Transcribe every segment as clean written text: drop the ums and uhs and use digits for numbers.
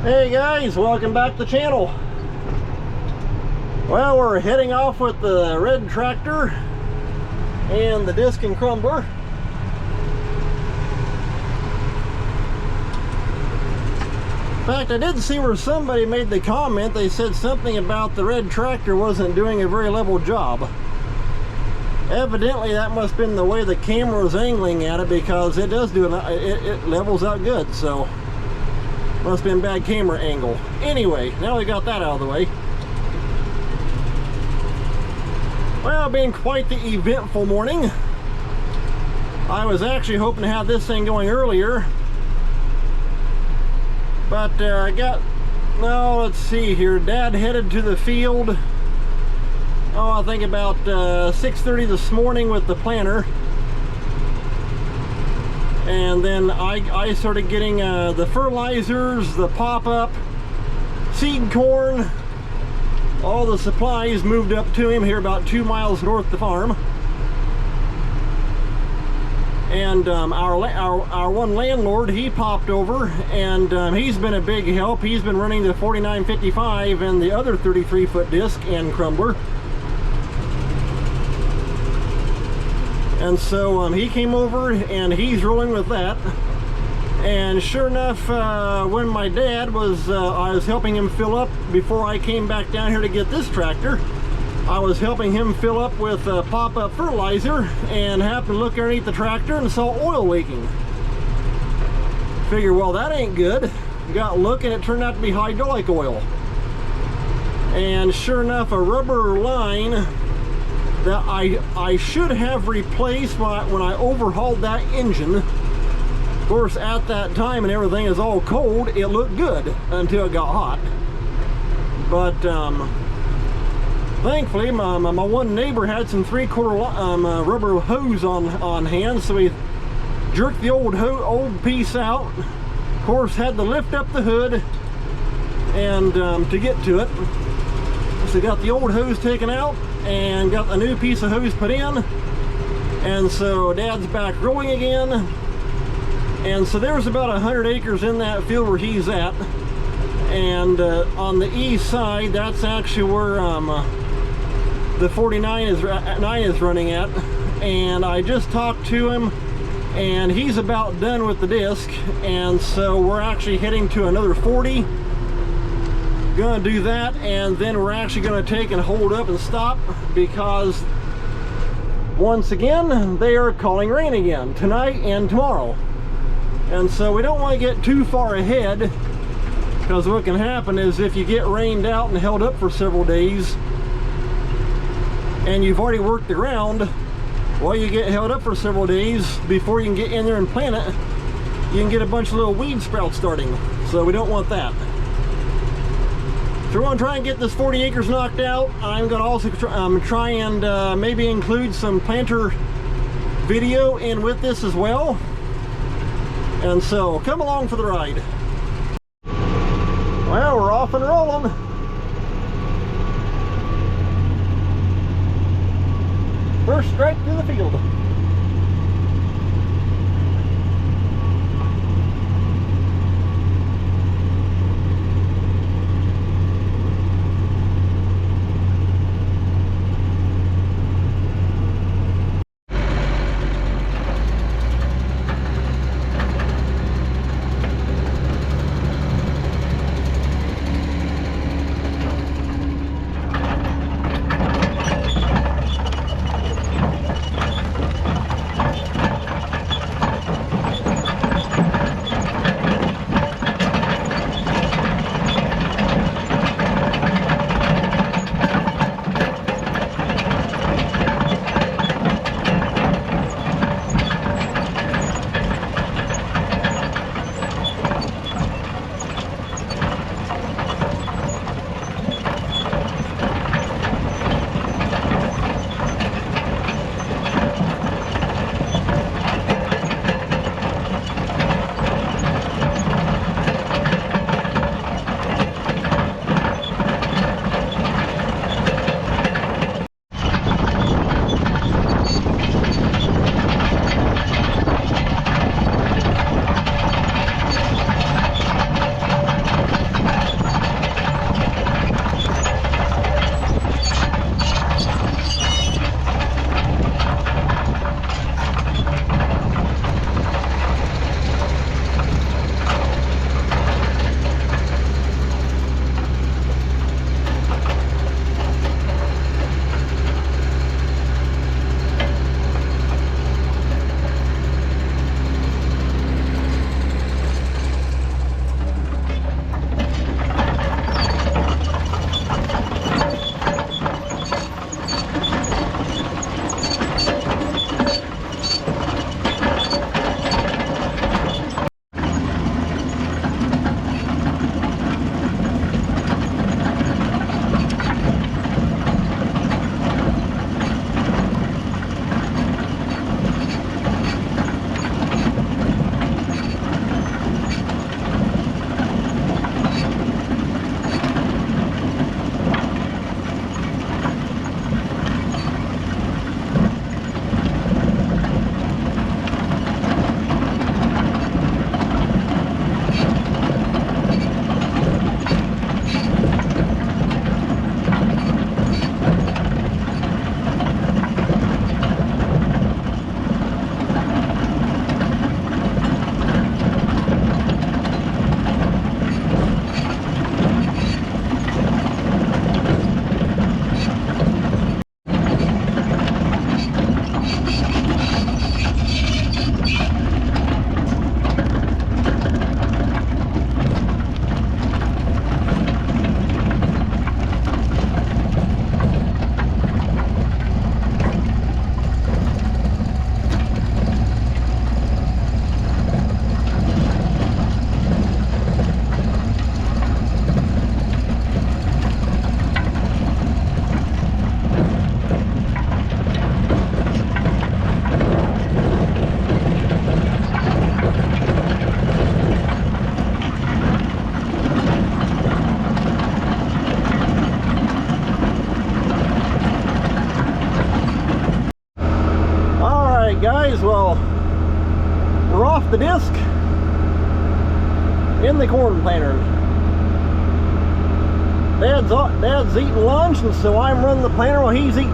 Hey guys, welcome back to the channel. Well, we're heading off with the red tractor and the disc and crumbler. In fact, I did see where somebody made the comment. They said something about the red tractor wasn't doing a very level job. Evidently that must have been the way the camera was angling at it, because it does do it levels out good, so must have been bad camera angle. Anyway, now we got that out of the way. Well, been quite the eventful morning. I was actually hoping to have this thing going earlier, but I got, no, let's see here, Dad headed to the field, I think about 6:30 this morning with the planter. And then I started getting the fertilizers, the pop-up, seed corn, all the supplies moved up to him here about 2 miles north of the farm. And our one landlord, he popped over, and he's been a big help. He's been running the 4955 and the other 33-foot disc and crumbler. And so he came over and he's rolling with that. And sure enough, when my dad was, I was helping him fill up before I came back down here to get this tractor. I was helping him fill up with pop-up fertilizer and happened to look underneath the tractor and saw oil leaking. Figure, well, that ain't good. Got looking, it turned out to be hydraulic oil. And sure enough, a rubber line that I should have replaced when I overhauled that engine. Of course, at that time and everything is all cold, it looked good until it got hot. But thankfully, my one neighbor had some 3/4 rubber hose on hand, so we jerked the old piece out. Of course, had to lift up the hood and to get to it. So got the old hose taken out and got a new piece of hose put in, and so Dad's back rolling again. And so there's about 100 acres in that field where he's at, and on the east side, that's actually where the 49 is running at. And I just talked to him, and he's about done with the disc, and so we're actually heading to another 40. Gonna do that, and then we're actually gonna take and hold up and stop, because once again they are calling rain again tonight and tomorrow. And so we don't want to get too far ahead, because what can happen is if you get rained out and held up for several days and you've already worked the ground, well, you get held up for several days before you can get in there and plant it, you can get a bunch of little weed sprouts starting. So we don't want that. So we're going to try and get this 40 acres knocked out. I'm going to also try and maybe include some planter video in with this as well. And so come along for the ride. Well, we're off and rolling. First strike through the field. the disc in the corn planter. Dad's eating lunch, and so I'm running the planter while he's eating.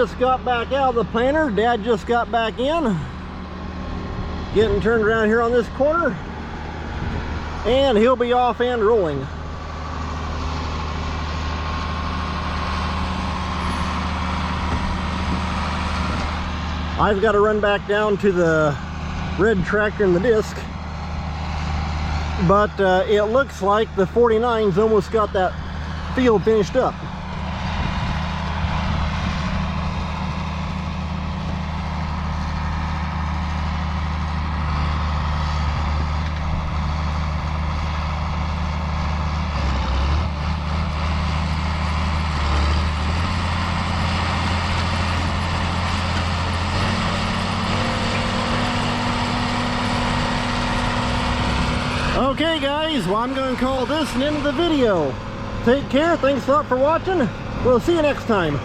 just got back out of the planter. Dad just got back in. Getting turned around here on this corner. And he'll be off and rolling. I've got to run back down to the red tractor and the disc. But it looks like the 49's almost got that field finished up. Okay guys, well I'm going to call this an end of the video. Take care, thanks a lot for watching. We'll see you next time.